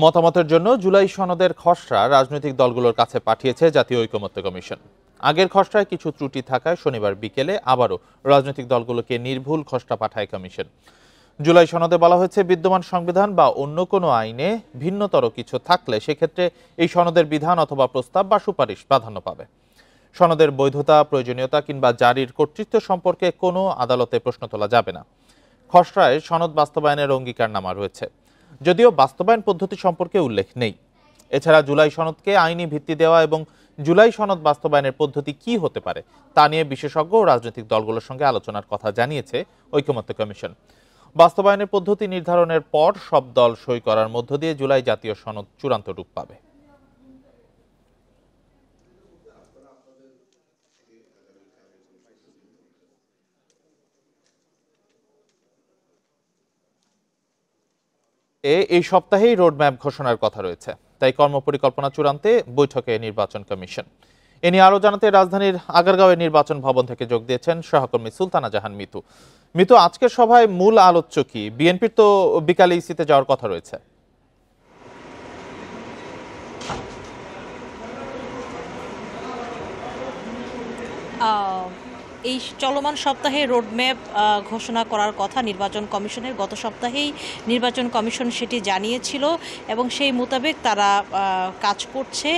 মতামতের জন্য জুলাই সনদের খসড়া রাজনৈতিক দলগুলোর কাছে পাঠিয়েছে জাতীয় ঐকমত্য কমিশন। আগের খসড়ায় কিছু ত্রুটি থাকায় শনিবার বিকেলে আবারও রাজনৈতিক দলগুলোকে নির্ভুল খসড়া পাঠায় কমিশন। জুলাই সনদে বলা হয়েছে, বিদ্যমান সংবিধান বা অন্য কোনো আইনে ভিন্নতর কিছু থাকলে সেক্ষেত্রে এই সনদের বিধান অথবা প্রস্তাব বা সুপারিশ প্রাধান্য পাবে। সনদের বৈধতা, প্রয়োজনীয়তা কিংবা জারির কর্তৃত্ব সম্পর্কে কোনো আদালতে প্রশ্ন তোলা যাবে না। খসড়ায় সনদ বাস্তবায়নের অঙ্গীকারনামা রয়েছে, যদিও বাস্তবায়ন পদ্ধতি সম্পর্কে উল্লেখ নেই। এছাড়া জুলাই সনদকে আইনি ভিত্তি দেওয়া এবং জুলাই সনদ বাস্তবায়নের পদ্ধতি কি হতে পারে তা নিয়ে বিশেষজ্ঞ ও রাজনৈতিক দলগুলোর সঙ্গে আলোচনার কথা জানিয়েছে ঐকমত্য কমিশন। বাস্তবায়নের পদ্ধতি নির্ধারণের পর সব দল সই করার মধ্য দিয়ে জুলাই জাতীয় সনদ চূড়ান্ত রূপ পাবে। এই সপ্তাহেই রোডম্যাপ ঘোষণার কথা রয়েছে, তাই কর্মপরিকল্পনা চূড়ান্তে বৈঠকে নির্বাচন কমিশন। এ নিয়ে আরো জানাতে রাজধানীর আগারগাঁওয়ের নির্বাচন ভবন থেকে যোগ দিয়েছেন সহকর্মী সুলতানা জাহান মিতু। মিতু, আজকের সভায় মূল আলোচ্য কি? বিএনপির তো বিকালে ইসিতে যাওয়ার কথা রয়েছে। এই চলমান সপ্তাহে রোডম্যাপ ঘোষণা করার কথা নির্বাচন কমিশনের। গত সপ্তাহেই নির্বাচন কমিশন সেটি জানিয়েছিল এবং সেই মোতাবেক তারা কাজ করছে।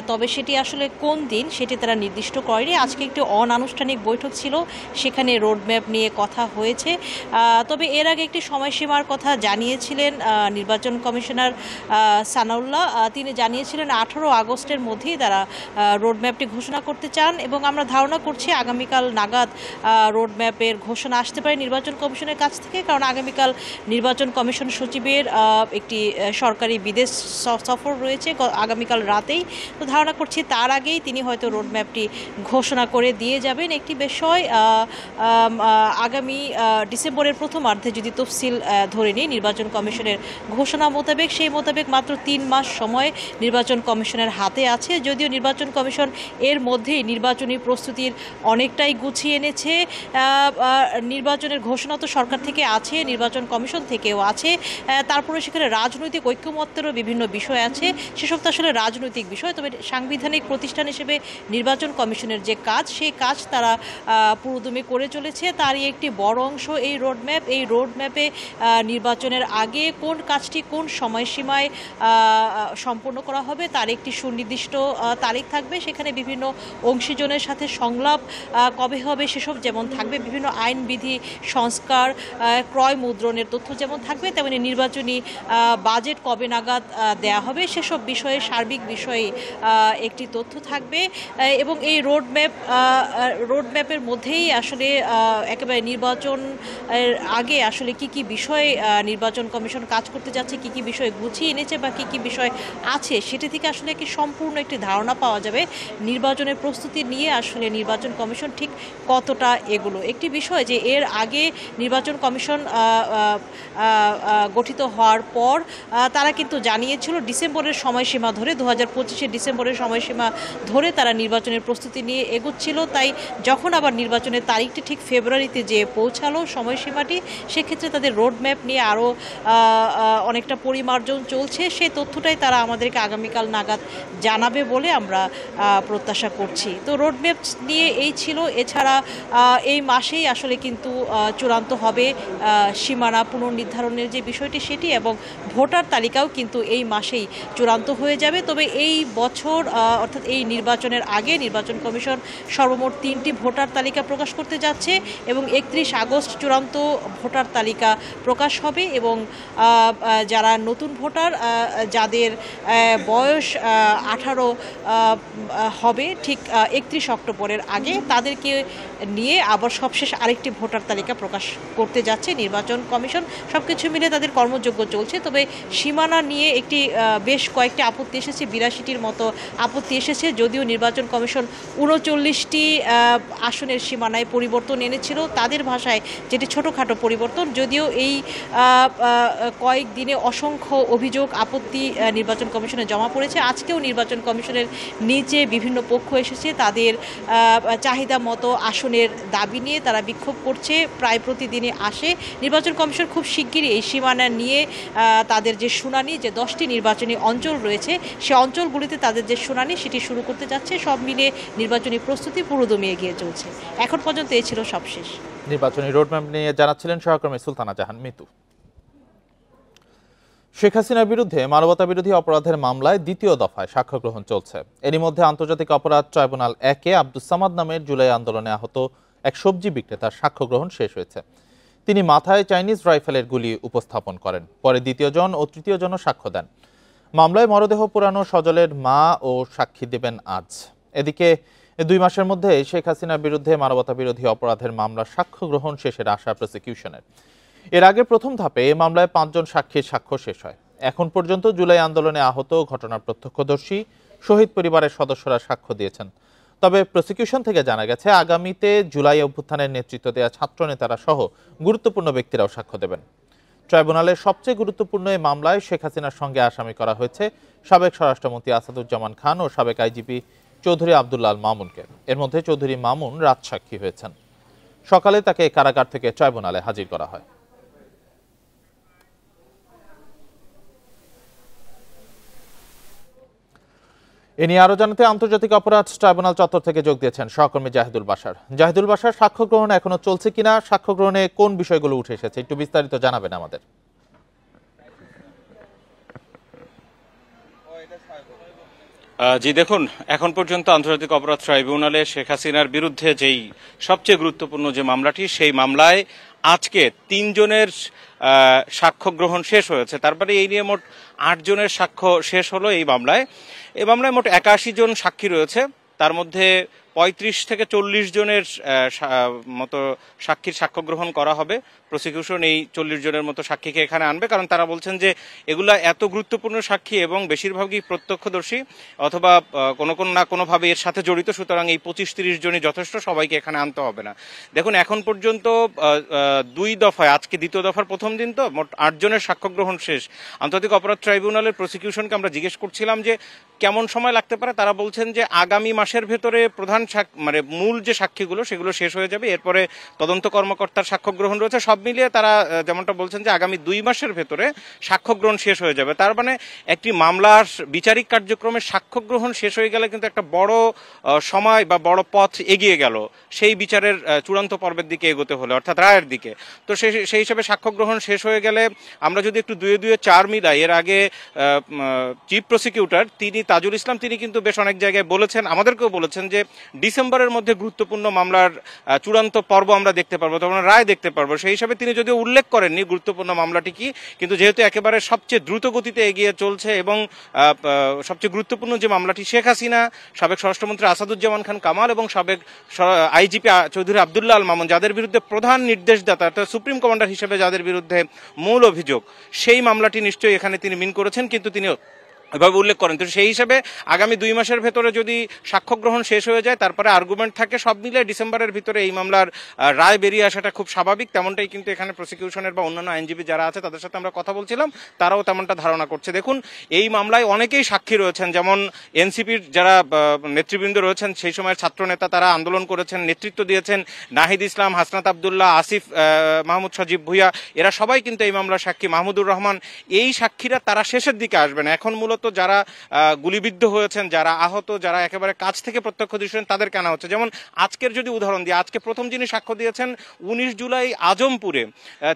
তবে সেটি আসলে কোন দিন সেটি তারা নির্দিষ্ট করেনি। আজকে একটি অনানুষ্ঠানিক বৈঠক ছিল, সেখানে রোডম্যাপ নিয়ে কথা হয়েছে। তবে এর আগে একটি সময়সীমার কথা জানিয়েছিলেন নির্বাচন কমিশনার সানাউল্লাহ। তিনি জানিয়েছিলেন 18 আগস্টের মধ্যেই তারা রোডম্যাপটি ঘোষণা করতে চান এবং আমরা ধারণা করছি আগামীকাল নাগাদ রোডম্যাপের ঘোষণা আসতে পারে নির্বাচন কমিশনের কাছ থেকে, কারণ আগামীকাল নির্বাচন কমিশন সচিবের একটি সরকারি বিদেশ সফর রয়েছে আগামীকাল রাতেই। তো ধারণা করছি তার আগেই তিনি হয়তো রোডম্যাপটি ঘোষণা করে দিয়ে যাবেন। একটি বিষয়, আগামী ডিসেম্বরের প্রথমার্ধে যদি তফসিল ধরে নিই নির্বাচন কমিশনের ঘোষণা মোতাবেক, সেই মোতাবেক মাত্র 3 মাস সময় নির্বাচন কমিশনের হাতে আছে। যদিও নির্বাচন কমিশন এর মধ্যেই নির্বাচনী প্রস্তুতির অনেকটাই গুছিয়ে এনেছে। নির্বাচনের ঘোষণা তো সরকার থেকে আছে, নির্বাচন কমিশন থেকেও আছে, তারপরে সেখানে রাজনৈতিক ঐক্যমত্যেরও বিভিন্ন বিষয় আছে। সেসব তো আসলে রাজনৈতিক বিষয়। তবে সাংবিধানিক প্রতিষ্ঠান হিসেবে নির্বাচন কমিশনের যে কাজ, সেই কাজ তারা পুরোদমে করে চলেছে। তারই একটি বড় অংশ এই রোডম্যাপ। এই রোডম্যাপে নির্বাচনের আগে কোন কাজটি কোন সময়সীমায় সম্পন্ন করা হবে তার একটি সুনির্দিষ্ট তারিখ থাকবে। সেখানে বিভিন্ন অংশীজনের সাথে সংলাপ কবে হবে সেসব যেমন থাকবে, বিভিন্ন আইনবিধি সংস্কার, ক্রয় মুদ্রণের তথ্য যেমন থাকবে, তেমনি নির্বাচনী বাজেট কবে নাগাদ দেয়া হবে সেসব বিষয়ে, সার্বিক বিষয়ে একটি তথ্য থাকবে। এবং এই রোডম্যাপের মধ্যেই আসলে একেবারে নির্বাচন আগে আসলে কি কি বিষয়ে নির্বাচন কমিশন কাজ করতে যাচ্ছে, কি কি বিষয় গুছিয়ে এনেছে বা কি কি বিষয় আছে, সেটি থেকে আসলে কি সম্পূর্ণ একটি ধারণা পাওয়া যাবে নির্বাচনের প্রস্তুতি নিয়ে আসলে নির্বাচন কমিশন ঠিক কতটা এগুলো। একটি বিষয় যে এর আগে নির্বাচন কমিশন গঠিত হওয়ার পর তারা কিন্তু জানিয়েছিল ডিসেম্বরের সময়সীমা ধরে, 2025-এর ডিসেম্বরের সময়সীমা ধরে তারা নির্বাচনের প্রস্তুতি নিয়ে এগোচ্ছিল। তাই যখন আবার নির্বাচনের তারিখটি ঠিক ফেব্রুয়ারিতে যে পৌঁছালো সময়সীমাটি, সেক্ষেত্রে তাদের রোডম্যাপ নিয়ে আরও অনেকটা পরিমার্জন চলছে। সেই তথ্যটাই তারা আমাদেরকে আগামীকাল নাগাদ জানাবে বলে আমরা প্রত্যাশা করছি। তো রোডম্যাপ নিয়ে এই ছিল। এছাড়া এই মাসেই আসলে কিন্তু চূড়ান্ত হবে সীমানা পুনর্নির্ধারণের যে বিষয়টি সেটি, এবং ভোটার তালিকাও কিন্তু এই মাসেই চূড়ান্ত হয়ে যাবে। তবে এই বছর অর্থাৎ এই নির্বাচনের আগে নির্বাচন কমিশন সর্বমোট 3টি ভোটার তালিকা প্রকাশ করতে যাচ্ছে এবং 31 আগস্ট চূড়ান্ত ভোটার তালিকা প্রকাশ হবে। এবং যারা নতুন ভোটার, যাদের বয়স 18 হবে ঠিক 31 অক্টোবরের আগে, তাদেরকে নিয়ে আবার সবশেষ আরেকটি ভোটার তালিকা প্রকাশ করতে যাচ্ছে নির্বাচন কমিশন। সবকিছু মিলে তাদের কর্মযোগ্য চলছে। তবে সীমানা নিয়ে বেশ কয়েকটি আপত্তি এসেছে, 82টির মতো আপত্তি এসেছে। যদিও নির্বাচন কমিশন 39টি আসনের সীমানায় পরিবর্তন এনেছিল, তাদের ভাষায় যেটি ছোটোখাটো পরিবর্তন। যদিও এই কয়েকদিনে অসংখ্য অভিযোগ, আপত্তি নির্বাচন কমিশনে জমা পড়েছে। আজকেও নির্বাচন কমিশনের নিচে বিভিন্ন পক্ষ এসেছে, তাদের চাহিদা মতো আসনের দাবি নিয়ে তারা বিক্ষোভ করছে, প্রায় প্রতিদিনই আসে। নির্বাচন কমিশন খুব শিগগিরই এই সীমানা নিয়ে তাদের যে শুনানি, যে 10টি নির্বাচনী অঞ্চল রয়েছে সে অঞ্চলগুলিতে তাদের যে শুনানি সেটি শুরু করতে যাচ্ছে। সব মিলিয়ে নির্বাচনী প্রস্তুতি পুরোদমে এগিয়ে চলছে। এখন পর্যন্ত এই ছিল সবশেষ। নির্বাচনী রোডম্যাপ নিয়ে জানাচ্ছিলেন সহকর্মী সুলতানা জাহান মিতু। শেখ হাসিনার বিরুদ্ধে মানবতা বিরোধী অপরাধের মামলায় দ্বিতীয় দফায় সাক্ষ্য গ্রহণ চলছে। এরই মধ্যে আন্তর্জাতিক অপরাধ ট্রাইব্যুনাল 1-এ আব্দুস সামাদ নামের জুলাই আন্দোলনে আহত এক সবজি বিক্রেতার সাক্ষ্য গ্রহণ শেষ হয়েছে। তিনি মাথায় চাইনিজ রাইফেলের গুলি উপস্থাপন করেন। পরে দ্বিতীয় জন ও তৃতীয় জনও সাক্ষ্য দেন। মামলায় মরদেহ পোড়ানো সজলের মা ও সাক্ষী দেবেন আজ। এদিকে 2 মাসের মধ্যে শেখ হাসিনার বিরুদ্ধে মানবতা বিরোধী অপরাধের মামলার সাক্ষ্য গ্রহণ শেষের আশা প্রসিকিউশনের। এর আগে প্রথম ধাপে এই মামলায় 5 জন সাক্ষীর সাক্ষ্য শেষ হয়। এখন পর্যন্ত জুলাই আন্দোলনে আহত, ঘটনার প্রত্যক্ষদর্শী, শহীদ পরিবারের সদস্যরা সাক্ষ্য দিয়েছেন। তবে প্রসিকিউশন থেকে জানা গেছে আগামীতে জুলাই অভ্যুত্থানের নেতৃত্ব দেওয়া ছাত্রনেতারা সহ গুরুত্বপূর্ণ ব্যক্তিরাও সাক্ষ্য দেবেন। ট্রাইব্যুনালের সবচেয়ে গুরুত্বপূর্ণ এই মামলায় শেখ হাসিনার সঙ্গে আসামি করা হয়েছে সাবেক স্বরাষ্ট্রমন্ত্রী আসাদুজ্জামান খান ও সাবেক আইজিপি চৌধুরী আব্দুল্লাহ আল মামুনকে। এর মধ্যে চৌধুরী মামুন রাত সাক্ষী হয়েছেন। সকালে তাকে কারাগার থেকে ট্রাইব্যুনালে হাজির করা হয়। এ নিয়ে আরো জানাতে আন্তর্জাতিক অপরাধ ট্রাইব্যুনাল চত্বর থেকে যোগ দিয়েছেন সহকর্মী জাহিদুল বাশার। জাহিদুল বাশার, সাক্ষ্য গ্রহণ এখনো চলছে কিনা, সাক্ষ্য গ্রহণে কোন বিষয়গুলো উঠে এসেছে একটু বিস্তারিত জানাবেন আমাদের। জি দেখুন, এখন পর্যন্ত আন্তর্জাতিক অপরাধ ট্রাইব্যুনালে শেখ হাসিনার বিরুদ্ধে যেই সবচেয়ে গুরুত্বপূর্ণ যে মামলাটি, সেই মামলায় আজকে 3 জনের সাক্ষ্য গ্রহণ শেষ হয়েছে। তারপরে এই নিয়ে মোট 8 জনের সাক্ষ্য শেষ হলো এই মামলায়। এই মামলায় মোট 81 জন সাক্ষী রয়েছে। তার মধ্যে 35 থেকে 40 জনের মতো সাক্ষীর সাক্ষ্য গ্রহণ করা হবে। প্রসিকিউশন এই 40 জনের মতো সাক্ষীকে এখানে আনবে, কারণ তারা বলছেন যে এগুলা এত গুরুত্বপূর্ণ সাক্ষী এবং বেশিরভাগই প্রত্যক্ষদর্শী অথবা কোনো না কোনোভাবে এর সাথে জড়িত, সুতরাং এই 25-30 জনই যথেষ্ট, সবাইকে এখানে আনতে হবে না। দেখুন, এখন পর্যন্ত 2 দফায়, আজকে দ্বিতীয় দফার প্রথম দিন তো, মোট 8 জনের সাক্ষ্য গ্রহণ শেষ। আন্তর্জাতিক অপরাধ ট্রাইব্যুনালের প্রসিকিউশনকে আমরা জিজ্ঞেস করছিলাম যে কেমন সময় লাগতে পারে। তারা বলছেন যে আগামী মাসের ভেতরে প্রধান মানে মূল যে সাক্ষীগুলো সেগুলো শেষ হয়ে যাবে। এরপরে তদন্ত কর্মকর্তার সাক্ষ্য গ্রহণ রয়েছে। সব মিলিয়ে তারা যেমনটা বলছেন যে আগামী 2 মাসের ভেতরে সাক্ষ্য গ্রহণ শেষ হয়ে যাবে। তার মানে একটি মামলার বিচারিক কার্যক্রমের সাক্ষ্য গ্রহণ শেষ হয়ে গেলে কিন্তু একটা বড় সময় বা বড় পথ এগিয়ে গেল সেই বিচারের চূড়ান্ত পর্বের দিকে এগোতে হলে, অর্থাৎ রায়ের দিকে। তো সেই হিসাবে সাক্ষ্য গ্রহণ শেষ হয়ে গেলে আমরা যদি একটু 2-4 মিলাই, এর আগে চিফ প্রসিকিউটর তিনি তাজুল ইসলাম তিনি কিন্তু বেশ অনেক জায়গায় বলেছেন, আমাদেরকেও বলেছেন যে ডিসেম্বরের মধ্যে গুরুত্বপূর্ণ মামলার চূড়ান্ত পর্ব আমরা দেখতে পারবো, তখন রায় দেখতে পারবো। সেই হিসাবে তিনি যদিও উল্লেখ করেননি গুরুত্বপূর্ণ মামলাটি কি, কিন্তু যেহেতু একেবারে সবচেয়ে দ্রুত গতিতে এগিয়ে চলছে এবং সবচেয়ে গুরুত্বপূর্ণ যে মামলাটি, শেখ হাসিনা, সাবেক স্বরাষ্ট্রমন্ত্রী আসাদুজ্জামান খান কামাল এবং সাবেক আইজিপি চৌধুরী আব্দুল্লাহ আল মামুন, যাদের বিরুদ্ধে প্রধান নির্দেশদাতা অর্থাৎ সুপ্রিম কমান্ডার হিসেবে যাদের বিরুদ্ধে মূল অভিযোগ, সেই মামলাটি নিশ্চয়ই এখানে তিনি মিন করেছেন, কিন্তু তিনি এভাবে উল্লেখ করেন। তো সেই হিসাবে আগামী 2 মাসের ভেতরে যদি সাক্ষ্য গ্রহণ শেষ হয়ে যায়, তারপরে আর্গুমেন্ট থাকে, সব মিলে ডিসেম্বরের ভিতরে এই মামলার রায় বেরিয়ে আসাটা খুব স্বাভাবিক। তেমনটাই কিন্তু এখানে প্রসিকিউশনের বা অন্যান্য আইনজীবী যারা আছে তাদের সাথে আমরা কথা বলছিলাম, তারাও তেমনটা ধারণা করছে। দেখুন, এই মামলায় অনেকেই সাক্ষী রয়েছেন, যেমন এনসিপির যারা নেতৃবৃন্দ রয়েছেন, সেই সময়ের ছাত্রনেতা, তারা আন্দোলন করেছেন, নেতৃত্ব দিয়েছেন, নাহিদ ইসলাম, হাসনাত আবদুল্লাহ, আসিফ মাহমুদ সজীব ভুইয়া, এরা সবাই কিন্তু এই মামলার সাক্ষী। মাহমুদুর রহমান, এই সাক্ষীরা তারা শেষের দিকে আসবেন। এখন মূলত যারা গুলিবিদ্ধ হয়েছেন, যারা আহত, যারা একেবারে কাছ থেকে প্রত্যক্ষদর্শী তাদের কেনা হচ্ছে। যেমন আজকের যদি উদাহরণ দিই, আজকে প্রথম যিনি সাক্ষ্য দিয়েছেন 19 জুলাই আজমপুরে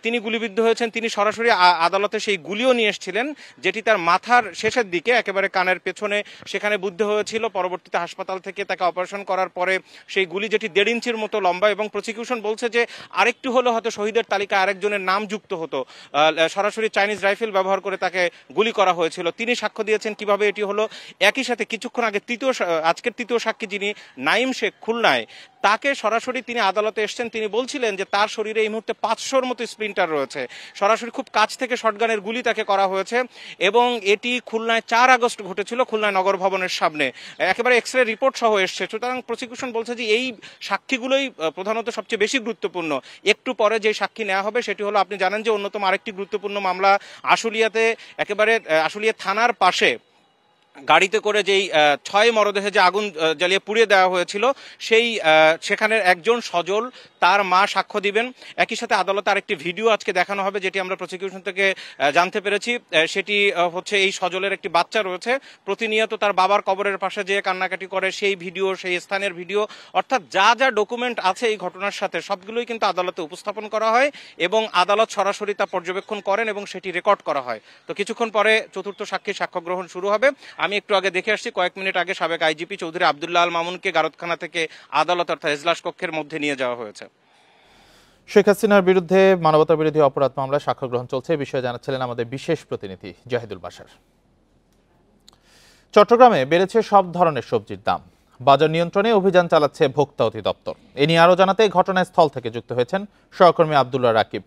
তিনি গুলিবিদ্ধ হয়েছেন। তিনি সরাসরি আদালতে সেই গুলিও নিয়ে এসেছিলেন, যেটি তার মাথার শেষের দিকে একেবারে কানের পেছনে সেখানে বুদ্ধ হয়েছিল। পরবর্তীতে হাসপাতাল থেকে তাকে অপারেশন করার পরে সেই গুলি, যেটি 1.5 ইঞ্চির মতো লম্বা, এবং প্রসিকিউশন বলছে যে আরেকটু হলে হয়তো শহীদের তালিকায় আরেকজনের নাম যুক্ত হতো। সরাসরি চাইনিজ রাইফেল ব্যবহার করে তাকে গুলি করা হয়েছিল। তিনি সাক্ষ্য দিয়েছেন কিভাবে এটি হলো। একই সাথে কিছুক্ষণ আগে আজকের তৃতীয় সাক্ষী যিনি নাইম শেখ, খুলনায়, তাকে সরাসরি তিনি আদালতে এসেছেন। তিনি বলছিলেন যে তার শরীরে এই মুহূর্তে 500-র মতো স্প্লিন্টার রয়েছে, সরাসরি খুব কাছ থেকে শটগানের গুলি তাকে করা হয়েছে, এবং এটি খুলনায় 4 আগস্ট ঘটেছিল, খুলনায় নগর ভবনের সামনে, একেবারে এক্সরে রিপোর্ট সহ এসছে। সুতরাং প্রসিকিউশন বলছে যে এই সাক্ষীগুলোই প্রধানত সবচেয়ে বেশি গুরুত্বপূর্ণ। একটু পরে যে সাক্ষী নেওয়া হবে সেটি হলো, আপনি জানেন যে অন্যতম আরেকটি গুরুত্বপূর্ণ মামলা আশুলিয়াতে, একেবারে আশুলিয়া থানার পাশে গাড়িতে করে যেই 6 মরদেহে যে আগুন জ্বালিয়ে পুড়িয়ে দেওয়া হয়েছিল সেই সেখানের একজন সজল তার মা সাক্ষ্য দিবেন। একই সাথে আদালতে আরেকটি ভিডিও আজকে দেখানো হবে, যেটি আমরা প্রসিকিউশন থেকে জানতে পেরেছি। সেটি হচ্ছে এই সজলের একটি বাচ্চা রয়েছে, প্রতিনিয়ত তার বাবার কবরের পাশে যেয়ে কান্নাকাটি করে সেই ভিডিও, সেই স্থানের ভিডিও, অর্থাৎ যা যা ডকুমেন্ট আছে এই ঘটনার সাথে সবগুলোই কিন্তু আদালতে উপস্থাপন করা হয় এবং আদালত সরাসরি তা পর্যবেক্ষণ করেন এবং সেটি রেকর্ড করা হয়। তো কিছুক্ষণ পরে চতুর্থ সাক্ষী সাক্ষ্য গ্রহণ শুরু হবে। আমি একটু আগে দেখে আসছি, কয়েক মিনিট আগে সাবেক আইজিপি চৌধুরী আব্দুল্লাহ আল মামুনকে গারদখানা থেকে আদালত অর্থাৎ এজলাস কক্ষের মধ্যে নিয়ে যাওয়া হয়েছে। শেখ হাসিনার বিরুদ্ধে মানবতা বিরোধী অপরাধ মামলায় সাক্ষ্য গ্রহণ চলছে, এই বিষয়ে জানাচ্ছিলেন আমাদের বিশেষ প্রতিনিধি জাহিদুল বাশার। চট্টগ্রামে বেড়েছে সব ধরনের সবজির দাম, বাজার নিয়ন্ত্রণে অভিযান চালাচ্ছে ভোক্তা অধিদপ্তর। এ নিয়ে আরো জানাতে ঘটনাস্থল থেকে যুক্ত হয়েছেন সহকর্মী আব্দুল্লাহ রাকিব।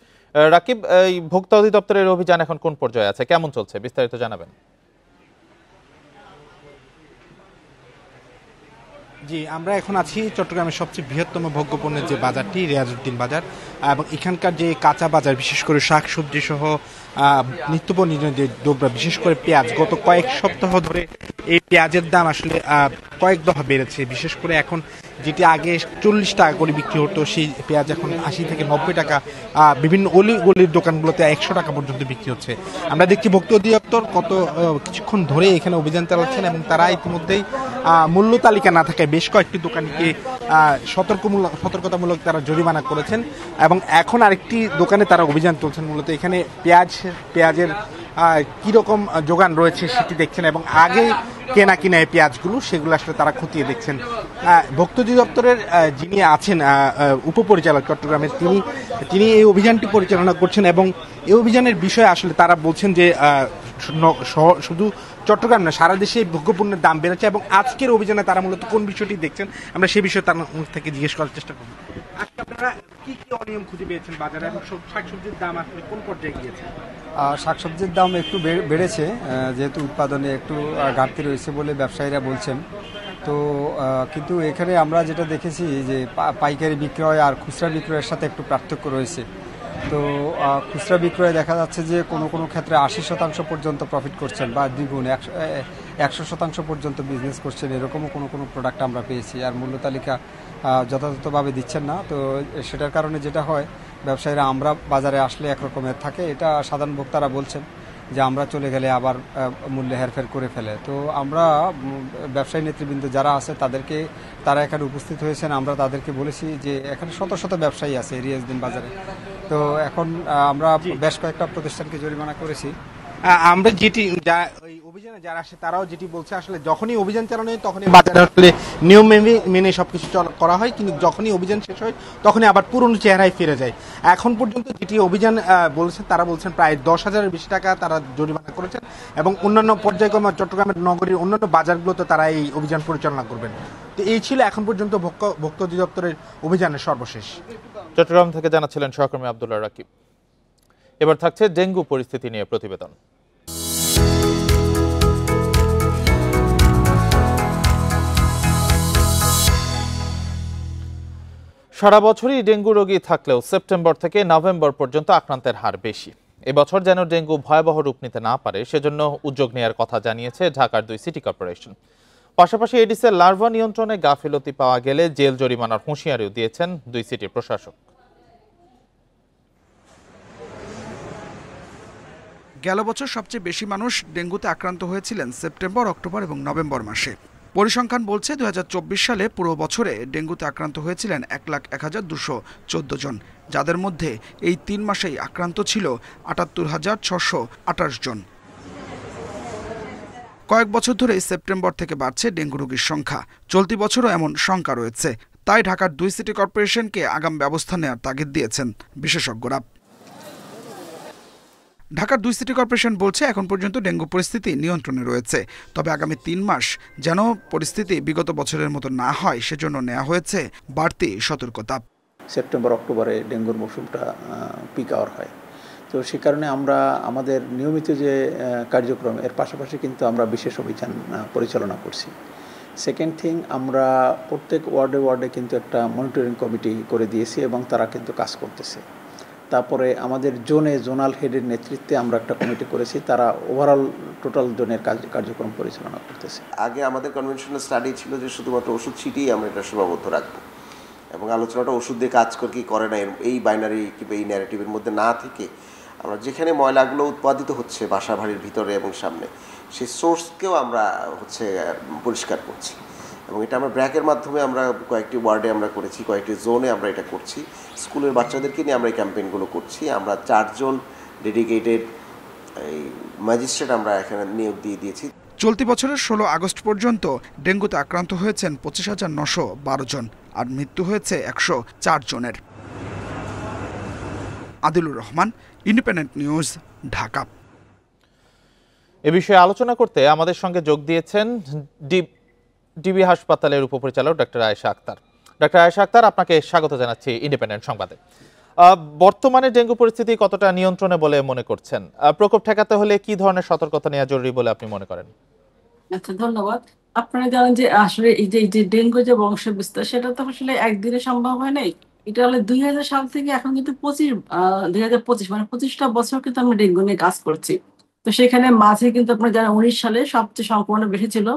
রাকিব, এই ভোক্তা অধিদপ্তরের অভিযান এখন কোন পর্যায়ে আছে, কেমন চলছে, বিস্তারিত জানাবেন। জি, আমরা এখন আছি চট্টগ্রামের সবচেয়ে বৃহত্তম ভোগ্যপণ্যের যে বাজারটি রিয়াজউদ্দিন বাজার, এবং এখানকার যে কাঁচা বাজার, বিশেষ করে শাকসবজি সহ নিত্যপণ্য যে দ্রব্য, বিশেষ করে পেঁয়াজ, গত কয়েক সপ্তাহ ধরে এই পেঁয়াজের দাম আসলে কয়েক দফা বেড়েছে। বিশেষ করে এখন যেটি আগে 40 টাকা করে বিক্রি হতো, সেই পেঁয়াজ এখন 80 থেকে 90 টাকা, বিভিন্ন অলি গলির দোকানগুলোতে 100 টাকা পর্যন্ত বিক্রি হচ্ছে। আমরা দেখছি ভোক্তা অধিদপ্তর কিছুক্ষণ ধরে এখানে অভিযান চালাচ্ছেন এবং তারা ইতিমধ্যেই মূল্য তালিকা না থাকায় বেশ কয়েকটি দোকানকে সতর্কতামূলক তারা জরিমানা করেছেন এবং এখন আরেকটি দোকানে তারা অভিযান চলছেন। মূলত এখানে পেঁয়াজের কীরকম যোগান রয়েছে সেটি দেখছেন এবং আগে কেনা এই পেঁয়াজগুলো, সেগুলো আসলে তারা খতিয়ে দেখছেন। ভোক্তা অধিদপ্তরের যিনি আছেন উপপরিচালক চট্টগ্রামের, তিনি এই অভিযানটি পরিচালনা করছেন এবং এই অভিযানের বিষয়ে আসলে তারা বলছেন যে শুধু চট্টগ্রাম না, সারা দেশে ভোগ্যপণ্যের দাম বেড়েছে এবং আজকের অভিযানে তারা মূলত কোন বিষয়টি দেখছেন আমরা সেই বিষয়ে তার মুখ থেকে জিজ্ঞেস করার চেষ্টা করব। আজকে আপনারা কি কি অনিয়ম খুঁজে পেয়েছেন বাজারে এবং শাকসবজির দাম আসলে কোন পর্যায়ে গিয়েছে? শাকসবজির দাম একটু বেড়েছে, যেহেতু উৎপাদনে একটু ঘাটতি রয়েছে বলে ব্যবসায়ীরা বলছেন। তো কিন্তু এখানে আমরা যেটা দেখেছি যে পাইকারি বিক্রয় আর খুচরা বিক্রয়ের সাথে একটু পার্থক্য রয়েছে। তো খুচরা বিক্রয়ে দেখা যাচ্ছে যে কোনো ক্ষেত্রে 80% পর্যন্ত প্রফিট করছেন বা দ্বিগুণ 100% পর্যন্ত বিজনেস করছেন, এরকমও কোনো প্রোডাক্ট আমরা পেয়েছি। আর মূল্য তালিকা যথাযথভাবে দিচ্ছেন না। তো সেটার কারণে যেটা হয়, ব্যবসায়ীরা আমরা বাজারে আসলে একরকমের থাকে, এটা সাধারণ ভোক্তারা বলছেন যে আমরা চলে গেলে আবার মূল্যে হেরফের করে ফেলে। তো আমরা ব্যবসায়ী নেতৃবৃন্দ যারা আছে তারা এখানে উপস্থিত হয়েছেন, আমরা তাদেরকে বলেছি যে এখানে শত শত ব্যবসায়ী আছে রিয়াজউদ্দিন বাজারে। তো এখন আমরা বেশ কয়েকটা প্রতিষ্ঠানকে জরিমানা করেছি। আমরা যেটি ওই অভিযানে যারা আসে তারাও যেটি বলছে, আসলে যখনই অভিযান চালানো হয় তখনই বাজারে আসলে নিয়ম মেনে সবকিছু করা হয়, কিন্তু যখনই অভিযান শেষ হয় তখনই আবার পুরনো চেহারায় ফিরে যায়। এখন পর্যন্ত যেটি অভিযান বলছেন, তারা বলছেন প্রায় 10,000-এর বেশি টাকা তারা জরিমানা করেছেন এবং অন্যান্য পর্যায়ক্রমে চট্টগ্রামের নগরীর অন্যান্য বাজারগুলোতে তারা এই অভিযান পরিচালনা করবেন। তো এই ছিল এখন পর্যন্ত ভোক্তা অধিদপ্তরের অভিযানের সর্বশেষ। চট্টগ্রাম থেকে জানাচ্ছিলেন সহকর্মী আব্দুল্লাহ রাকিব। এবার থাকছে ডেঙ্গু পরিস্থিতি নিয়ে প্রতিবেদন। সারা বছরই ডেঙ্গু রোগী থাকলেও সেপ্টেম্বর থেকে নভেম্বর পর্যন্ত আক্রান্তের হার বেশি। এবছর যেন ডেঙ্গু ভয়াবহ রূপ নিতে না পারে, সেজন্য উদ্যোগ নেওয়ার কথা জানিয়েছে ঢাকার 2 সিটি কর্পোরেশন। পাশাপাশি এডিসের লার্ভা নিয়ন্ত্রণে গাফিলতি পাওয়া গেলে জেল জরিমানার হুঁশিয়ারিও দিয়েছেন 2 সিটির প্রশাসক। গেল বছর সবচেয়ে বেশি মানুষ ডেঙ্গুতে আক্রান্ত হয়েছিলেন সেপ্টেম্বর, অক্টোবর এবং নভেম্বর মাসে। পরিসংখ্যান বলছে 2024 সালে পুরো বছরে ডেঙ্গুতে আক্রান্ত হয়েছিলেন 1,01,214 জন, যাদের মধ্যে এই 3 মাসেই আক্রান্ত ছিল 78,628 জন। কয়েক বছর ধরে সেপ্টেম্বর থেকে বাড়ছে ডেঙ্গু রোগীর সংখ্যা। চলতি বছরও এমন শঙ্কা রয়েছে, তাই ঢাকার 2 সিটি কর্পোরেশনকে আগাম ব্যবস্থা নেওয়ার তাগিদ দিয়েছেন বিশেষজ্ঞরা। ঢাকার 2 সিটি কর্পোরেশন বলছে এখন পর্যন্ত ডেঙ্গু পরিস্থিতি নিয়ন্ত্রণে রয়েছে, তবে আগামী 3 মাস যেন পরিস্থিতি বিগত বছরের মতো না হয় সেজন্য নেওয়া হয়েছে বাড়তি সতর্কতা। সেপ্টেম্বর অক্টোবরে ডেঙ্গুর মৌসুমটা পিক আওয়ার হয়, তো সে কারণে আমরা আমাদের নিয়মিত যে কার্যক্রম এর পাশাপাশি কিন্তু আমরা বিশেষ অভিযান পরিচালনা করছি। সেকেন্ড থিং, আমরা প্রত্যেক ওয়ার্ডে কিন্তু একটা মনিটরিং কমিটি করে দিয়েছি এবং তারা কিন্তু কাজ করতেছে। তারপরে আমাদের জোনাল হেডের নেতৃত্বে আমরা একটা কমিটি করেছি, তারা ওভারঅল টোটাল জোনের কার্যক্রম পরিচালনা করতেছে। আগে আমাদের কনভেনশনাল স্টাডি ছিল যে শুধুমাত্র ওষুধ ছিটিয়েই আমরা এটা সীমাবদ্ধ রাখবো, এবং আলোচনাটা ওষুধ দিয়ে কাজ করে কি করে না এই বাইনারি কিংবা এই ন্যারেটিভের মধ্যে না থেকে আমরা যেখানে ময়লাগুলো উৎপাদিত হচ্ছে বাসা বাড়ির ভিতরে এবং সামনে, সেই সোর্সকেও আমরা পরিষ্কার করছি। এবং এটা আমরা ব্র্যাকের মাধ্যমে আমরা কয়েকটি ওয়ার্ডে আমরা করেছি, কয়েকটি জোনে আমরা এটা করছি। স্কুলের বাচ্চাদেরকে নিয়ে আমরা এই ক্যাম্পেইনগুলো করছি। আমরা 4 জন ডেডিকেটেড এই ম্যাজিস্ট্রেট আমরা এখানে নিয়োগ দিয়ে দিয়েছি। চলতি বছরের 16 আগস্ট পর্যন্ত ডেঙ্গুতে আক্রান্ত হয়েছেন 25,912 জন, আর মৃত্যু হয়েছে 104 জনের। Adilur Rahman, Independent News, Dhaka. এ বিষয়ে আলোচনা করতে আমাদের সঙ্গে যোগ দিয়েছেন ডিবি হাসপাতালের উপপরিচালক ডক্টর আয়েশা আক্তার। ডক্টর আয়েশা আক্তার, আপনাকে স্বাগত জানাচ্ছি ইন্ডিপেন্ডেন্ট সংবাদে। বর্তমানে ডেঙ্গু পরিস্থিতি কতটা নিয়ন্ত্রণে বলে মনে করছেন? প্রকোপ ঠেকাতে হলে কি ধরনের সতর্কতা নেওয়া জরুরি বলে আপনি মনে করেন? আচ্ছা, ধন্যবাদ। আপনারা জানেন যে আসলে এই যে ডেঙ্গু যে বংশ বিস্তার, সেটা তো আসলে একদিনে সম্ভব হয় নাই। এটা হলে 2000 সাল থেকে এখন কিন্তু 2025 মানে 25টা বছর কিন্তু আমরা ডেঙ্গু নিয়ে কাজ করছি। তো সেখানে মাঝে কিন্তু আপনারা জানেন 19 সালে সবচেয়ে সংক্রমণ বেশি ছিল,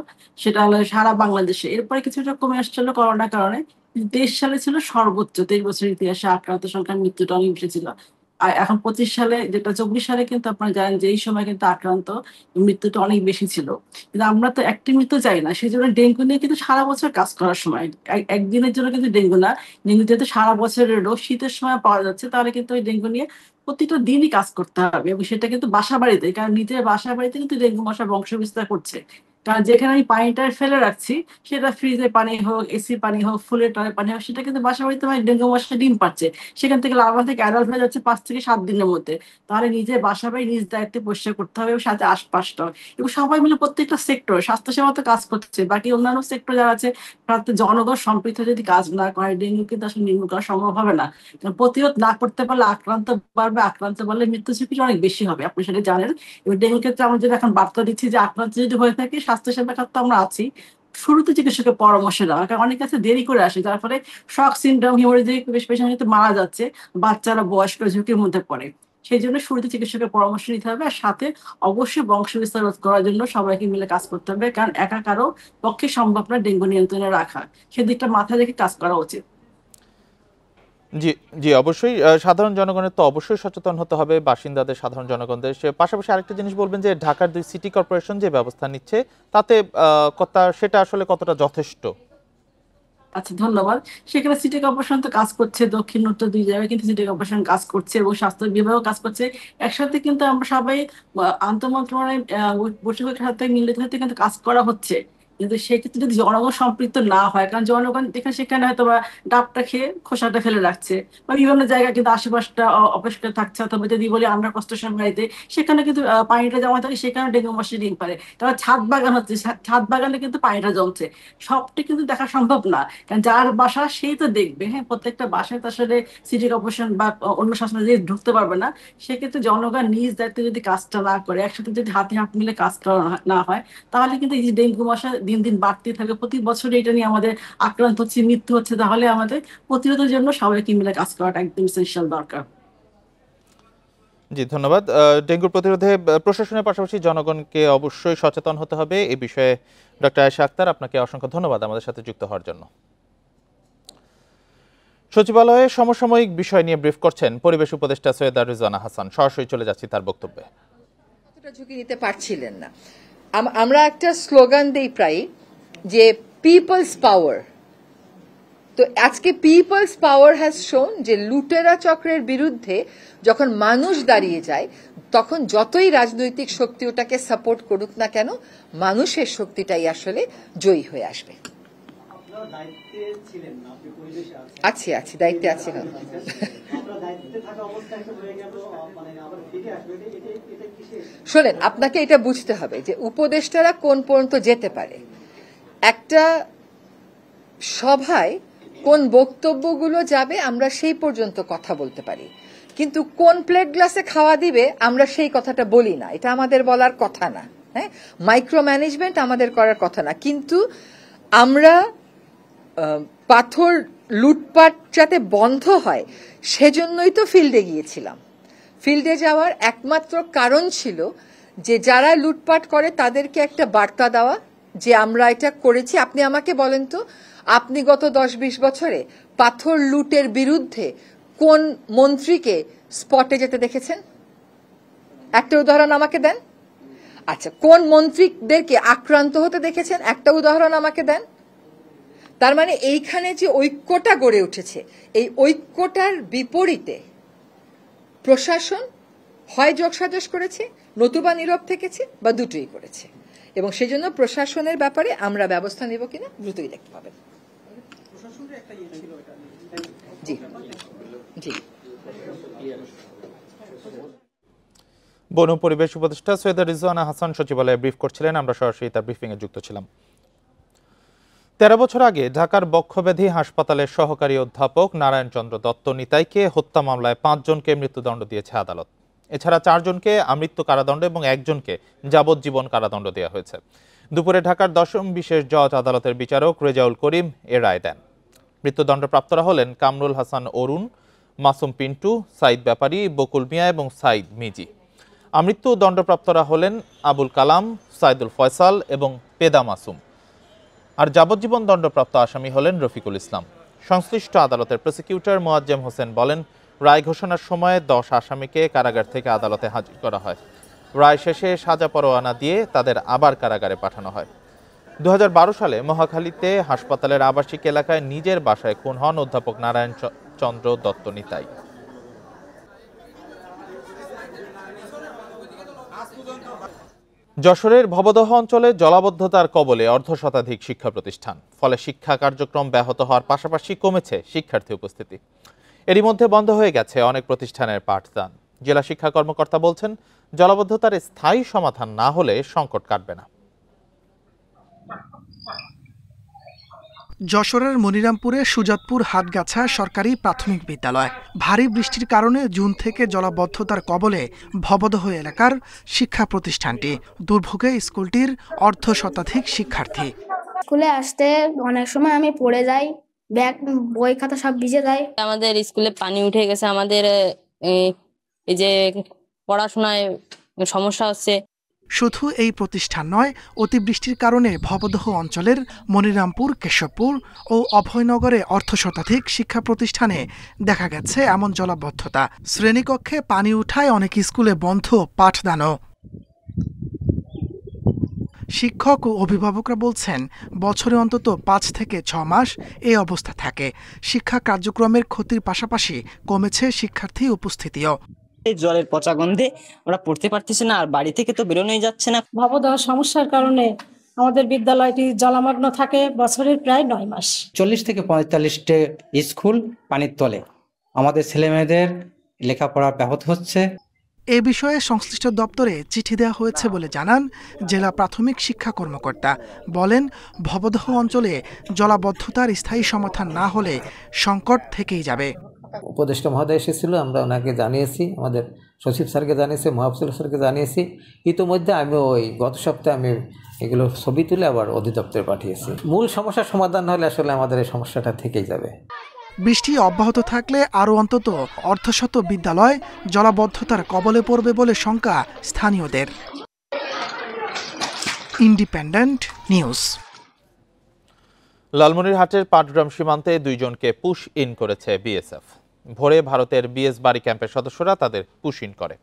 সেটা হলো সারা বাংলাদেশে। এরপরে কিছুটা কমে আসছিল করোনার কারণে। 23 সালে ছিল সর্বোচ্চ, 23 বছরের ইতিহাসে আক্রান্ত সংখ্যা, মৃত্যুটা অনেক বেশি ছিল। আর এখন 25 সালে, যেটা 24 সালে কিন্তু আপনারা জানেন যে এই সময় কিন্তু আক্রান্ত মৃত্যুটা অনেক বেশি ছিল। কিন্তু আমরা তো একটি মৃত্যু চাই না, সেই জন্য ডেঙ্গু নিয়ে কিন্তু সারা বছর কাজ করার সময়, একদিনের জন্য কিন্তু ডেঙ্গু না, ডেঙ্গু যেহেতু সারা বছরের রোগ, শীতের সময় পাওয়া যাচ্ছে, তাহলে কিন্তু ওই ডেঙ্গু নিয়ে প্রতিটা দিনই কাজ করতে হবে। এবং সেটা কিন্তু বাসা বাড়িতে, কারণ নিজের বাসা বাড়িতে কিন্তু ডেঙ্গু মশা বংশ বিস্তার করছে। কারণ যেখানে আমি পানিটা ফেলে রাখছি, সেটা ফ্রিজের পানি হোক, এসি পানি হোক, ফুলের টবের পানি হোক, সেটা কিন্তু বাসা বাড়িতে আমার ডেঙ্গু মশা ডিম পাচ্ছে। সেখান থেকে লার্ভা থেকে অ্যাডাল্ট হয়ে যাচ্ছে 5 থেকে 7 দিনের মধ্যে। তাহলে নিজের বাসা বাড়ি নিজ দায়িত্বে পরিষ্কার করতে হবে, এবং সাথে আশপাশটা, এবং সবাই মিলে প্রত্যেকটা সেক্টর, স্বাস্থ্যসেবা তো কাজ করছে, বাকি অন্যান্য সেক্টর যারা আছে, তাতে জনগণ সম্পৃক্ত যদি কাজ না করে, ডেঙ্গু কিন্তু আসলে নির্মূল করা সম্ভব হবে না। প্রতিরোধ না করতে পারলে আক্রান্ত বাড়বে, আক্রান্ত বাড়লে মৃত্যু ঝুঁকিটা অনেক বেশি হবে, আপনি সেটা জানেন। এবং ডেঙ্গুর ক্ষেত্রে আমরা যদি এখন বার্তা দিচ্ছি যে আক্রান্ত যদি হয়ে থাকে, স্বাস্থ্যসেবা খাতে আমরা আছি, শুরুতে চিকিৎসকের পরামর্শ দেওয়া, কারণ অনেক কাছে দেরি করে আসে, যার ফলে শক সিনড্রোম, হিমোরেজিক পেশেন্ট কিন্তু মারা যাচ্ছে, বাচ্চারা বয়স্ক ঝুঁকির মধ্যে পড়ে। সেই জন্য শুরুতে চিকিৎসকের পরামর্শ নিতে হবে, আর সাথে অবশ্যই বংশ বিস্তার রোধ করার জন্য সবাইকে মিলে কাজ করতে হবে, কারণ একা কারো পক্ষে সম্ভব না ডেঙ্গু নিয়ন্ত্রণে রাখা। সেদিকটা মাথায় রেখে কাজ করা উচিত। জি জি, অবশ্যই সাধারণ জনগণের তো অবশ্যই সচেতন হতে হবে, বাসিন্দাদের, সাধারণ জনগণদের। পাশাপাশি আরেকটা জিনিস বলবেন যে ঢাকার 2 সিটি কর্পোরেশন যে ব্যবস্থা নিচ্ছে, তাতে সেটা আসলে কতটা যথেষ্ট? আচ্ছা, ধন্যবাদ। সেখানে সিটি কর্পোরেশন তো কাজ করছে, দক্ষিণ উত্তর 2 জায়গায় কিন্তু সিটি কর্পোরেশন কাজ করছে, এবং স্বাস্থ্য বিভাগও কাজ করছে। একসাথে কিন্তু আমরা সবাই আন্তঃমন্ত্রণালয় বৈঠকের সাথে মিলিত হতে কিন্তু কাজ করা হচ্ছে। কিন্তু সেক্ষেত্রে যদি জনগণ সম্পৃক্ত না হয়, কারণ জনগণ এখানে সেখানে হয়তো বা ডাবটা খেয়ে খোসাটা ফেলে রাখছে, বা বিভিন্ন জায়গায় কিন্তু আশেপাশটা অপরিষ্কার থাকছে, অথবা যদি বলি আমরা কষ্টসম বাড়িতে, সেখানে কিন্তু পানিটা জমা থাকে, সেখানে ডেঙ্গু মশা ডিম পারে। কারণ ছাদ বাগান হচ্ছে, ছাদ বাগানে কিন্তু পানিটা জমছে, সবটা কিন্তু দেখা সম্ভব না, কারণ যার বাসা সেই তো দেখবে। হ্যাঁ, প্রত্যেকটা বাসায় তো আসলে সিটি কর্পোরেশন বা অন্য শাসন দিয়ে ঢুকতে পারবে না। সেক্ষেত্রে জনগণ নিজ দায়িত্বে যদি কাজটা না করে, একসাথে যদি হাতে হাত মিলে কাজ করা না হয়, তাহলে কিন্তু এই যে ডেঙ্গু মশা দিন দিন বাড়তে থাকে, প্রতি বছর এটা নিয়ে আমাদের আক্রান্ত হচ্ছে, মৃত্যু হচ্ছে। তাহলে আমাদের প্রতিরোধের জন্য সবাইকে মিলে কাজ করাটা একদম এসেনশিয়াল দরকার। জি, ধন্যবাদ। ডেঙ্গুর প্রতিরোধে প্রশাসনের পাশাপাশি জনগণকে অবশ্যই সচেতন হতে হবে। এই বিষয়ে ডক্টর আয়েশা আক্তার, আপনাকে অসংখ্য ধন্যবাদ আমাদের সাথে যুক্ত হওয়ার জন্য। সচিবালয়ে সমসাময়িক বিষয় নিয়ে ব্রিফ করছেন পরিবেশ উপদেষ্টা সৈয়দা রিজওয়ানা হাসান। সরাসরি চলে যাচ্ছি তার বক্তব্যে। কতটা ঝুঁকি নিতে পারছিলেন না। আমরা একটা স্লোগান দেই প্রায়, যে পিপলস পাওয়ার। তো আজকে পিপলস পাওয়ার হ্যাজ শোন যে লুটেরা চক্রের বিরুদ্ধে যখন মানুষ দাঁড়িয়ে যায়, তখন যতই রাজনৈতিক শক্তি ওটাকে সাপোর্ট করুক না কেন, মানুষের শক্তিটাই আসলে জয়ী হয়ে আসবে। আছি দায়িত্বে আছি না। শোনেন, আপনাকে এটা বুঝতে হবে যে উপদেষ্টারা কোন পর্যন্ত যেতে পারে। একটা সভায় কোন বক্তব্যগুলো যাবে আমরা সেই পর্যন্ত কথা বলতে পারি, কিন্তু কোন প্লেট গ্লাসে খাওয়া দিবে আমরা সেই কথাটা বলি না। এটা আমাদের বলার কথা না। হ্যাঁ, মাইক্রো ম্যানেজমেন্ট আমাদের করার কথা না। কিন্তু আমরা পাথর লুটপাট যাতে বন্ধ হয় সেজন্যই তো ফিল্ডে গিয়েছিলাম। ফিল্ডে যাওয়ার একমাত্র কারণ ছিল যে যারা লুটপাট করে তাদেরকে একটা বার্তা দেওয়া যে আমরা এটা করেছি। আপনি আমাকে বলেন তো, আপনি গত 10-20 বছরে পাথর লুটের বিরুদ্ধে কোন মন্ত্রীকে স্পটে যেতে দেখেছেন? একটা উদাহরণ আমাকে দেন। আচ্ছা, কোন মন্ত্রীদেরকে আক্রান্ত হতে দেখেছেন? একটা উদাহরণ আমাকে দেন। তার মানে এইখানে যে ঐক্যটা গড়ে উঠেছে, এই ঐক্যটার বিপরীতে প্রশাসন হয় যোগসাজশ করেছে, নতুবা নীরব থেকেছে, বা দুটোই করেছে। এবং সেজন্য প্রশাসনের ব্যাপারে আমরা ব্যবস্থা নেব কিনা দ্রুতই দেখতে পাবেন। জি জি। বন ও পরিবেশ উপদেষ্টা সৈয়দা রিজওয়ানা হাসান সচিবালয়ে ব্রিফ করছিলেন, আমরা সরাসরি তার ব্রিফিং এ যুক্ত ছিলাম। 13 বছর আগে ঢাকার বক্ষব্যাধি হাসপাতালের সহকারী অধ্যাপক নারায়ণ চন্দ্র দত্ত নিতাইকে হত্যা মামলায় 5 জনকে মৃত্যুদণ্ড দিয়েছে আদালত। এছাড়া 4 জনকে আমৃত্যু কারাদণ্ড এবং 1 জনকে যাবজ্জীবন কারাদণ্ড দেওয়া হয়েছে। দুপুরে ঢাকার 10ম বিশেষ জজ আদালতের বিচারক রেজাউল করিম এ রায় দেন। মৃত্যুদণ্ডপ্রাপ্তরা হলেন কামরুল হাসান অরুণ, মাসুম পিন্টু, সাইদ ব্যাপারী, বকুল মিয়া এবং সাইদ মিজি। আমৃত্যু দণ্ডপ্রাপ্তরা হলেন আবুল কালাম, সাইদুল ফয়সাল এবং পেদা মাসুম। আর যাবজ্জীবন দণ্ডপ্রাপ্ত আসামি হলেন রফিকুল ইসলাম। সংশ্লিষ্ট আদালতের প্রসিকিউটর মোয়াজ্জেম হোসেন বলেন, রায় ঘোষণার সময় 10 আসামিকে কারাগার থেকে আদালতে হাজির করা হয়। রায় শেষে সাজা পরোয়ানা দিয়ে তাদের আবার কারাগারে পাঠানো হয়। 2012 সালে মহাখালীতে হাসপাতালের আবাসিক এলাকায় নিজের বাসায় খুন হন অধ্যাপক নারায়ণ চন্দ্র দত্ত নিতাই। যশোরের ভবদহ অঞ্চলে জলাবদ্ধতার কবলে অর্ধশতাধিক শিক্ষা প্রতিষ্ঠান। ফলে শিক্ষা কার্যক্রম ব্যাহত হওয়ার পাশাপাশি কমেছে শিক্ষার্থী উপস্থিতি। এরই মধ্যে বন্ধ হয়ে গেছে অনেক প্রতিষ্ঠানের পাঠদান। জেলা শিক্ষা কর্মকর্তা বলছেন, জলাবদ্ধতার স্থায়ী সমাধান না হলে সংকট কাটবে না। যশোরের মনিরামপুরে সুজাতপুর হাটগাছা সরকারি প্রাথমিক বিদ্যালয় ভারী বৃষ্টির কারণে জুন থেকে জলাবদ্ধতার কবলে ভবদহ এলাকার শিক্ষা প্রতিষ্ঠানটি। দুর্ভোগে স্কুলটির অর্ধশতাধিক শিক্ষার্থী। স্কুলে আসতে অনেক সময় আমি পড়ে যাই, ব্যাগ বই খাতা সব ভিজে যায়। আমাদের স্কুলে পানি উঠে গেছে, আমাদের এই যে পড়াশোনায় সমস্যা হচ্ছে। শুধু এই প্রতিষ্ঠান নয়, অতিবৃষ্টির কারণে ভবদহ অঞ্চলের মনিরামপুর, কেশবপুর ও অভয়নগরে অর্ধশতাধিক শিক্ষা প্রতিষ্ঠানে দেখা গেছে এমন জলাবদ্ধতা। শ্রেণীকক্ষে পানি উঠায় অনেক স্কুলে বন্ধ পাঠদানও। শিক্ষক ও অভিভাবকরা বলছেন, বছরে অন্তত 5 থেকে 6 মাস এই অবস্থা থাকে। শিক্ষা কার্যক্রমের ক্ষতির পাশাপাশি কমেছে শিক্ষার্থী উপস্থিতিও। জলের পচা গন্ধে আমরা পড়তে পারতেছি না, আর বাড়ি থেকে তো বেরোনোই যাচ্ছে না। ভবদহ সমস্যার কারণে আমাদের বিদ্যালয়টি জলমগ্ন থাকে বছরের প্রায় 9 মাস। 40 থেকে 45টি স্কুল পানির তলে। আমাদের ছেলেমেয়েদের লেখাপড়া ব্যাহত হচ্ছে। এ বিষয়ে সংশ্লিষ্ট দপ্তরে চিঠি দেওয়া হয়েছে বলে জানান জেলা প্রাথমিক শিক্ষা কর্মকর্তা। বলেন, ভবদহ অঞ্চলে জলাবদ্ধতার স্থায়ী সমাধান না হলে সংকট থেকেই যাবে। উপদেষ্টা মহোদয় এসেছিল, আমরা ওনাকে জানিয়েছি, আমাদের সচিব স্যারকে জানিয়েছি, মহাফজল স্যারকে জানিয়েছি। ইতিমধ্যে আমি গত সপ্তাহে আমি এগুলো ছবি তুলে আবার অধিদপ্তরে পাঠিয়েছি। মূল সমস্যার সমাধান হলে আসলে আমাদের এই সমস্যাটা থেকেই যাবে। বৃষ্টি অব্যাহত থাকলে আরও অন্তত অর্ধশত বিদ্যালয় জলাবদ্ধতার কবলে পড়বে বলে শঙ্কা স্থানীয়দের। Independent news. লালমনিরহাটের পাটগ্রাম সীমান্তে 2 জনকে পুশ ইন করেছে বিএসএফ। ভোরে ভারতের বিএস বাড়ি ক্যাম্পের সদস্যরা তাদের পুশ ইন করে।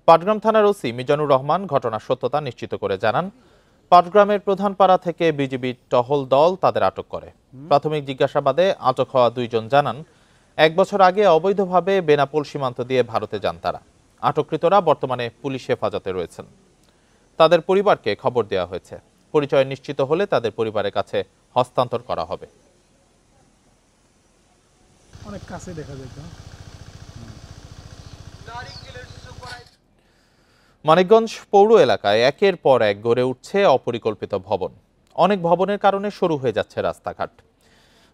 পাটগ্রাম থানার ওসি মিজানুর রহমান ঘটনার সত্যতা নিশ্চিত করে জানান, পাটগ্রামের প্রধানপাড়া থেকে বিজিবির টহল দল তাদের আটক করে। প্রাথমিক জিজ্ঞাসাবাদে আটক হওয়া 2 জন জানান, 1 বছর আগে অবৈধভাবে বেনাপোল সীমান্ত দিয়ে ভারতে যান তারা। আটককৃতরা বর্তমানে পুলিশ হেফাজতে রয়েছেন। তাদের পরিবারকে খবর দেওয়া হয়েছে। পরিচয় নিশ্চিত হলে তাদের পরিবারের কাছে হস্তান্তর করা হবে। অনেক কাছে দেখা যেত। মানিকগঞ্জ পৌর এলাকায় একের পর এক গড়ে উঠছে অপরিকল্পিত ভবন। অনেক ভবনের কারণে শুরু হয়ে যাচ্ছে রাস্তাঘাট,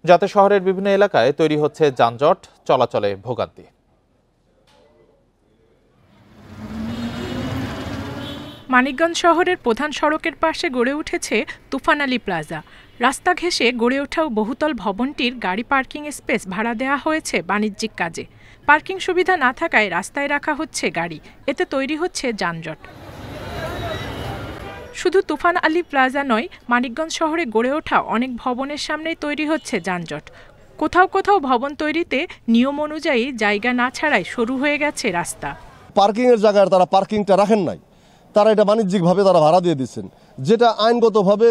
যাতে শহরের বিভিন্ন এলাকায় তৈরি হচ্ছে যানজট, চলাচলে ভোগান্তি। মানিকগঞ্জ শহরের প্রধান সড়কের পাশে গড়ে উঠেছে তুফান আলী প্লাজা। রাস্তা ঘেঁষে গড়ে ওঠা বহুতল ভবনটির গাড়ি পার্কিং স্পেস ভাড়া দেওয়া হয়েছে বাণিজ্যিক কাজে। পার্কিং সুবিধা না থাকায় রাস্তায় রাখা হচ্ছে গাড়ি, এতে তৈরি হচ্ছে যানজট। শুধু তুফান আলী প্লাজা নয়, মানিকগঞ্জ শহরে গড়ে ওঠা অনেক ভবনের সামনেই তৈরি হচ্ছে যানজট। কোথাও কোথাও ভবন তৈরিতে নিয়ম অনুযায়ী জায়গা না ছাড়াই সরু হয়ে গেছে রাস্তা। পার্কিং এর জায়গায় তারা পার্কিংটা রাখেন নাই, তারা এটা বাণিজ্যিকভাবে তারা ভাড়া দিয়ে দিচ্ছেন, যেটা আইনগতভাবে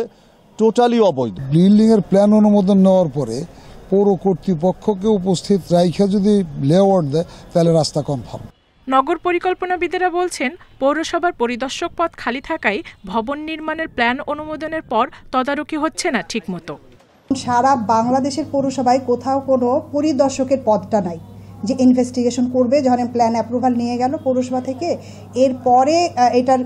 টোটালি অবৈধ। বিল্ডিং এর প্ল্যান অনুমোদন নেওয়ার পরে পৌর কর্তৃপক্ষকে উপস্থিত রাইখা যদি লেআউট দেয় তাহলে রাস্তা কনফার্ম। নগর পরিকল্পনাবিদেরা বলছেন, পৌরসভার পরিদর্শক পদ খালি থাকায় ভবন নির্মাণের প্ল্যান অনুমোদনের পর তদারকি হচ্ছে না ঠিকমতো। সারা বাংলাদেশের পৌরসভায় কোথাও কোনো পরিদর্শকের পদটা নাই যে ইনভেস্টিগেশন করবে। যখন প্ল্যান অ্যাপ্রুভাল নিয়ে গেল পৌরসভা থেকে, এরপরে এটার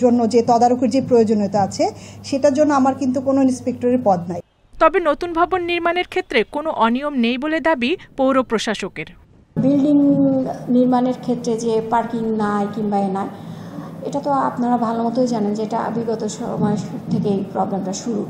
জন্য যে তদারকির যে প্রয়োজনীয়তা আছে সেটার জন্য আমার কিন্তু কোনো ইন্সপেক্টরের পদ নাই। তবে নতুন ভবন নির্মাণের ক্ষেত্রে কোনো অনিয়ম নেই বলে দাবি পৌর প্রশাসকের। বিল্ডিং নির্মাণের ক্ষেত্রে যে পার্কিং নাই কিংবা নাই, এটা তো আপনারা ভালো মতোই জানেন যে এটা বিগত সময় থেকেই প্রবলেমটা শুরু।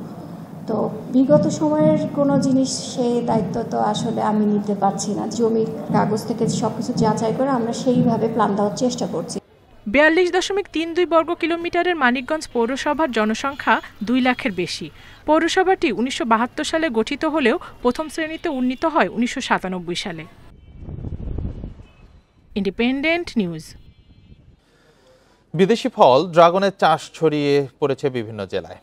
তো বিগত সময়ের কোনো জিনিস সেই দায়িত্ব তো আসলে আমি নিতে পারছি না। জমির কাগজ থেকে সবকিছু যাচাই করে আমরা সেইভাবে প্ল্যান দেওয়ার চেষ্টা করছি। 42.32 বর্গ কিলোমিটারের মানিকগঞ্জ পৌরসভার জনসংখ্যা 2 লাখের বেশি। পৌরসভাটি 1972 সালে গঠিত হলেও প্রথম শ্রেণীতে উন্নীত হয় 1997 সালে। Independent news. বিদেশি ফল ড্রাগনের চাষ ছড়িয়ে পড়েছে বিভিন্ন জেলায়।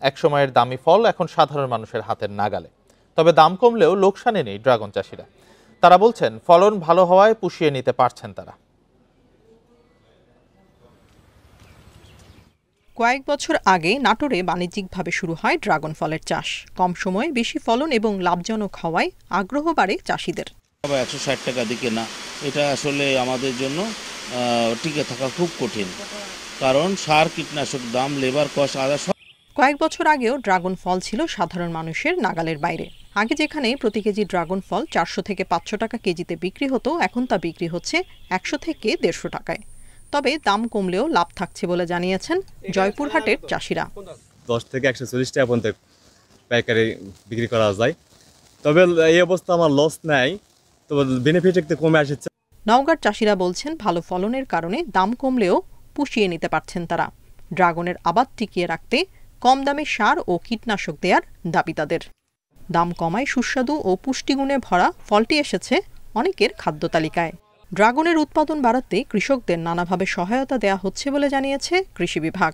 একসময়ের দামি ফল এখন সাধারণ মানুষের হাতের নাগালে। তবে দাম কমলেও লোকসানে নেই ড্রাগন চাষিরা। তারা বলছেন, ফলন ভালো হওয়ায় পুষিয়ে নিতে পারছেন তারা। কয়েক বছর আগে নাটোরে বাণিজ্যিকভাবে শুরু হয় ড্রাগন ফলের চাষ। কম সময়ে বেশি ফলন এবং লাভজনক হওয়ায় আগ্রহ বাড়ে চাষিদের। 160 টাকা দিকে না, এটা আসলে আমাদের জন্য টিকে থাকা খুব কঠিন, কারণ সার, কীটনাশক দাম, লেবার কস্ট, আদা। কয়েক বছর আগেও ড্রাগন ফল ছিল সাধারণ মানুষের নাগালের বাইরে। আগে যেখানে প্রতি কেজি ড্রাগন ফল 400 থেকে 500 টাকা কেজিতে বিক্রি হতো, এখন তা বিক্রি হচ্ছে 100 থেকে 150 টাকায়। তবে দাম কমলেও লাভ থাকছে বলে জানিয়েছেন জয়পুরহাটের চাষিরা। 10 থেকে 140 টাকা পর্যন্ত পাইকারি বিক্রি করা যায়। তবে এই অবস্থা আমার লস নাই, তবে বেনিফিট একটু কমে আসছে। নওগাঁর চাষিরা বলছেন, ভালো ফলনের কারণে দাম কমলেও পুষিয়ে নিতে পারছেন তারা। ড্রাগনের আবাদ টিকিয়ে রাখতে কম দামে সার ও কীটনাশক দেওয়ার দাবি তাদের। দাম কমায় সুস্বাদু ও পুষ্টিগুণে ভরা ফলটি এসেছে অনেকের খাদ্য তালিকায়। ড্রাগনের উৎপাদন বাড়াতে কৃষকদের নানাভাবে সহায়তা দেওয়া হচ্ছে বলে জানিয়েছে কৃষি বিভাগ।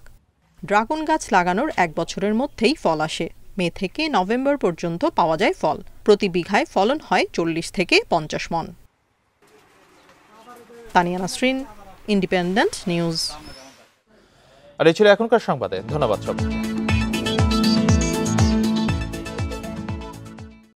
ড্রাগন গাছ লাগানোর 1 বছরের মধ্যেই ফল আসে। মে থেকে নভেম্বর পর্যন্ত পাওয়া যায় ফল। প্রতি বিঘায় ফলন হয় 40 থেকে 50 মণ। Tania Nasrin, Independent News. আর এই ছিল এখনকার সংবাদে। ধন্যবাদ সবাইকে।